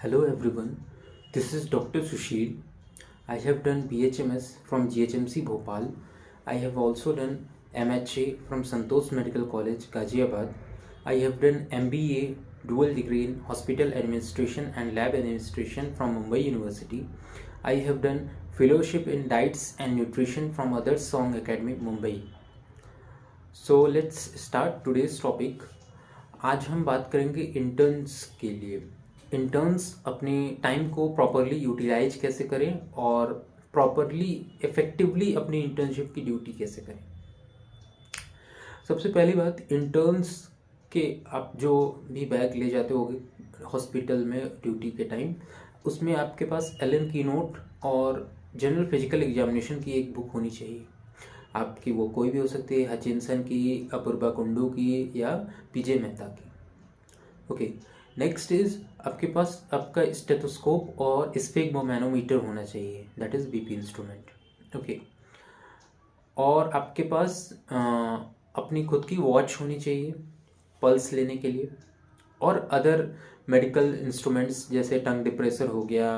Hello everyone, this is Dr. Sushil. I have done BHMS from GHMC Bhopal. I have also done MHA from Santosh Medical College, Ghaziabad. I have done MBA dual degree in Hospital Administration and Lab Administration from Mumbai University. I have done fellowship in Diets and Nutrition from Other Song Academy, Mumbai. So let's start today's topic. आज हम बात करेंगे interns के लिए। Interns अपने time को properly utilise कैसे करें और प्रॉपरली इफेक्टिवली अपनी इंटर्नशिप की ड्यूटी कैसे करें। सबसे पहली बात, इंटर्न्स के आप जो भी बैग ले जाते होगे हॉस्पिटल में ड्यूटी के टाइम, उसमें आपके पास एलन की नोट और जनरल फिजिकल एग्जामिनेशन की एक बुक होनी चाहिए। आपकी वो कोई भी हो सकती है, हचिनसन की, अपूर्वा कुंडू की या पीजे मेहता की। ओके, नेक्स्ट इज आपके पास आपका स्टेथोस्कोप और स्फिग्मोमैनोमीटर होना चाहिए, that is BP instrument. Okay, और आपके पास अपनी खुद की वॉच होनी चाहिए पल्स लेने के लिए, और अदर मेडिकल इंस्ट्रूमेंट्स जैसे टंग डिप्रेसर हो गया,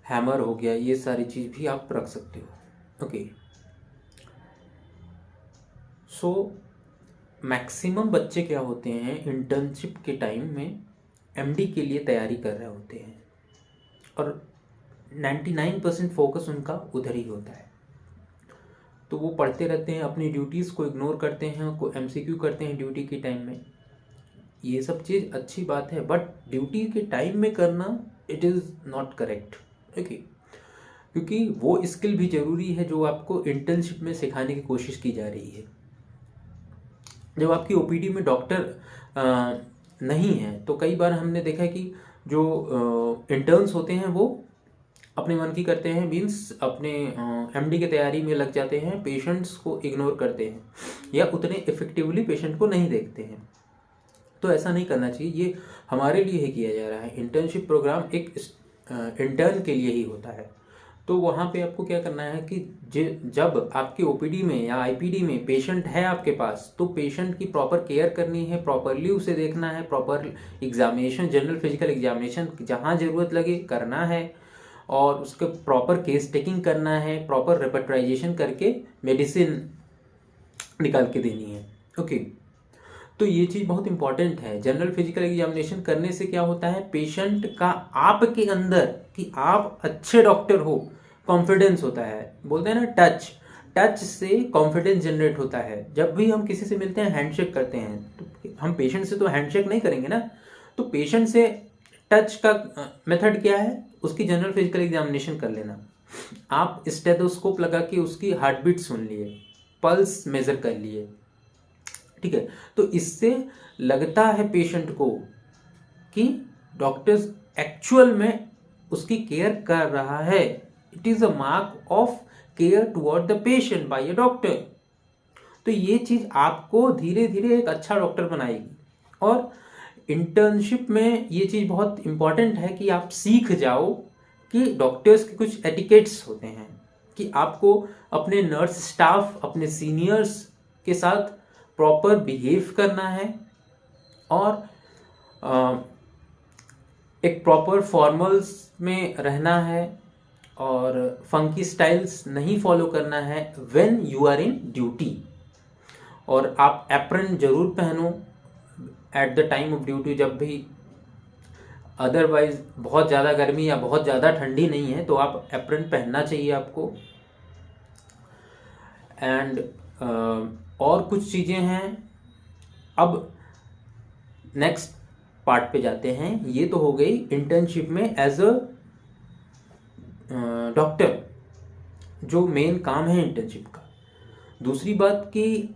हैमर हो गया, ये सारी चीज़ भी आप रख सकते हो। ओके, सो मैक्सिमम बच्चे क्या होते हैं इंटर्नशिप के टाइम में एमडी के लिए तैयारी कर रहे होते हैं और 99% फोकस उनका उधर ही होता है। तो वो पढ़ते रहते हैं, अपनी ड्यूटीज़ को इग्नोर करते हैं, को एमसीक्यू करते हैं ड्यूटी के टाइम में। ये सब चीज़ अच्छी बात है, बट ड्यूटी के टाइम में करना it is not correct. Okay, क्योंकि वो स्किल भी ज़रूरी है जो आपको इंटर्नशिप में सिखाने की कोशिश की जा रही है। जब आपकी ओपीडी में डॉक्टर नहीं है तो कई बार हमने देखा है कि जो इंटर्न्स होते हैं वो अपने मन की करते हैं, मीन्स अपने एमडी की तैयारी में लग जाते हैं, पेशेंट्स को इग्नोर करते हैं या उतने इफेक्टिवली पेशेंट को नहीं देखते हैं। तो ऐसा नहीं करना चाहिए, ये हमारे लिए ही किया जा रहा है। इंटर्नशिप प्रोग्राम एक इंटर्न के लिए ही होता है। तो वहाँ पे आपको क्या करना है कि जब आपके ओपीडी में या आईपीडी में पेशेंट है आपके पास, तो पेशेंट की प्रॉपर केयर करनी है, प्रॉपरली उसे देखना है, proper examination, general physical examination जहाँ ज़रूरत लगे करना है, और उसका प्रॉपर केस टेकिंग करना है, प्रॉपर रेपर्टराइजेशन करके मेडिसिन निकाल के देनी है। ओके, तो ये चीज़ बहुत इंपॉर्टेंट है। जनरल फिजिकल एग्जामिनेशन करने से क्या होता है, पेशेंट का आपके अंदर कि आप अच्छे डॉक्टर हो कॉन्फिडेंस होता है। बोलते हैं ना, टच से कॉन्फिडेंस जनरेट होता है। जब भी हम किसी से मिलते हैं, हैंडशेक करते हैं, तो हम पेशेंट से तो हैंडशेक नहीं करेंगे ना। तो पेशेंट से टच का मेथड क्या है, उसकी जनरल फिजिकल एग्जामिनेशन कर लेना। आप स्टेथोस्कोप लगा के उसकी हार्ट बीट सुन लिए, पल्स मेजर कर लिए, ठीक है। तो इससे लगता है पेशेंट को कि डॉक्टर एक्चुअल में उसकी केयर कर रहा है। It is a mark of care toward the patient bye a doctor. तो ये चीज आपको धीरे धीरे एक अच्छा डॉक्टर बनाएगी। और इंटर्नशिप में ये चीज बहुत इंपॉर्टेंट है कि आप सीख जाओ कि डॉक्टर्स के कुछ एटिकेट्स होते हैं, कि आपको अपने नर्स स्टाफ, अपने सीनियर्स के साथ प्रॉपर बिहेव करना है, और एक प्रॉपर फॉर्मल्स में रहना है, और फंकी स्टाइल्स नहीं फॉलो करना है when you are in duty. और आप एप्रन जरूर पहनो at the time of duty जब भी, अदरवाइज बहुत ज़्यादा गर्मी या बहुत ज़्यादा ठंडी नहीं है तो आप एप्रन पहनना चाहिए आपको। एंड और कुछ चीज़ें हैं। अब नेक्स्ट पार्ट पे जाते हैं। ये तो हो गई इंटर्नशिप में एज अ डॉक्टर जो मेन काम है इंटर्नशिप का। दूसरी बात कि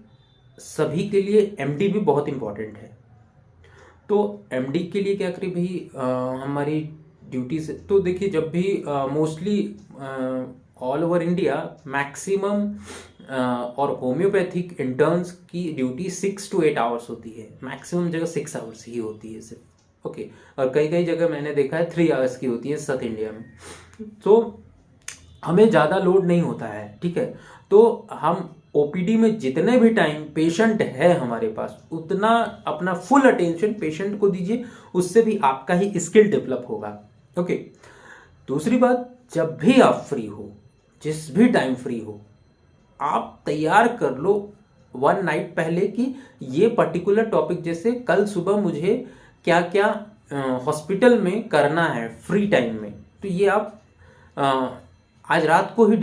सभी के लिए एमडी भी बहुत इम्पॉर्टेंट है। तो एमडी के लिए क्या करें भाई, हमारी ड्यूटी से तो देखिए, जब भी mostly all over India maximum और होम्योपैथिक इंटर्न्स की ड्यूटी 6 to 8 आवर्स होती है। मैक्सिमम जगह 6 आवर्स ही होती है सिर्फ। ओके, और कई कई जगह मैंने देखा है 3 आवर्स की होती है साउथ इंडिया में। तो हमें ज़्यादा लोड नहीं होता है, ठीक है। तो हम ओपीडी में जितने भी टाइम पेशेंट है हमारे पास, उतना अपना फुल अटेंशन पेशेंट को दीजिए, उससे भी आपका ही स्किल डेवलप होगा। ओके। दूसरी बात, जब भी आप फ्री हो, जिस भी टाइम फ्री हो, आप तैयार कर लो 1 नाइट पहले कि ये पर्टिकुलर टॉपिक, जैसे कल सुबह मुझे क्या क्या हॉस्पिटल में करना है फ्री टाइम में, तो ये आप आज रात को ही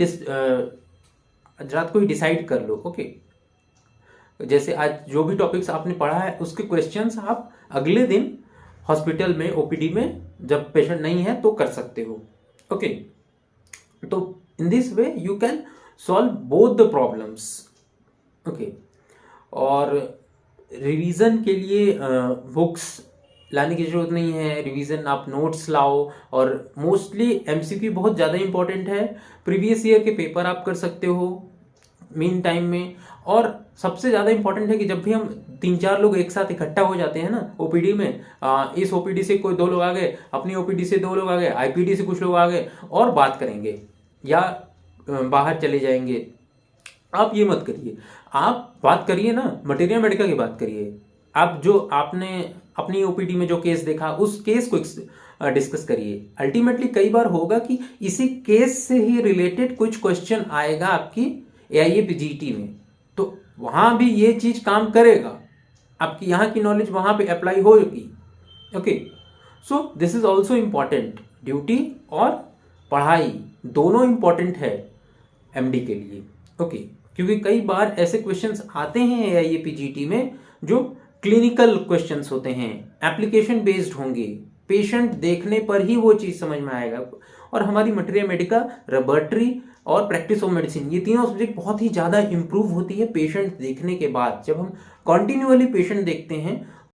डिसाइड कर लो। ओके। जैसे आज जो भी टॉपिक्स आपने पढ़ा है उसके क्वेश्चंस आप अगले दिन हॉस्पिटल में ओपीडी में जब पेशेंट नहीं है तो कर सकते हो। ओके। तो in this way you can solve both the problems. Okay. और रिवीजन के लिए बुक्स लाने की जरूरत नहीं है, रिवीजन आप नोट्स लाओ। और मोस्टली एमसीक्यू बहुत ज़्यादा इंपॉर्टेंट है, प्रीवियस ईयर के पेपर आप कर सकते हो मीन टाइम में। और सबसे ज़्यादा इंपॉर्टेंट है कि जब भी हम 3-4 लोग एक साथ इकट्ठा हो जाते हैं ना ओपीडी में, इस ओपीडी से कोई 2 लोग आ गए, अपनी ओपीडी से 2 लोग आ गए, आईपीडी से कुछ लोग आ गए और बात करेंगे या बाहर चले जाएंगे, आप ये मत करिए। आप बात करिए ना, मटेरिया मेडिका की बात करिए। आप जो आपने अपनी ओपीडी में जो केस देखा उस केस को डिस्कस करिए। अल्टीमेटली कई बार होगा कि इसी केस से ही रिलेटेड कुछ क्वेश्चन आएगा आपकी AIA-PGT में, तो वहां भी ये चीज काम करेगा, आपकी यहाँ की नॉलेज वहां पे अप्लाई होगी। Okay. So this is also important. Duty और पढ़ाई दोनों इंपॉर्टेंट है एमडी के लिए। ओके। क्योंकि कई बार ऐसे क्वेश्चंस आते हैं AIA-PGT में जो क्लिनिकल क्वेश्चंस होते हैं, एप्लीकेशन बेस्ड होंगे, पेशेंट देखने पर ही वो चीज़ समझ में आएगा। और हमारी मटेरिया मेडिका, लेबोरेटरी और प्रैक्टिस ऑफ मेडिसिन, ये तीनों सब्जेक्ट बहुत ही ज़्यादा इंप्रूव होती है पेशेंट देखने के बाद। जब हम कॉन्टिन्यूअली पेशेंट देखते हैं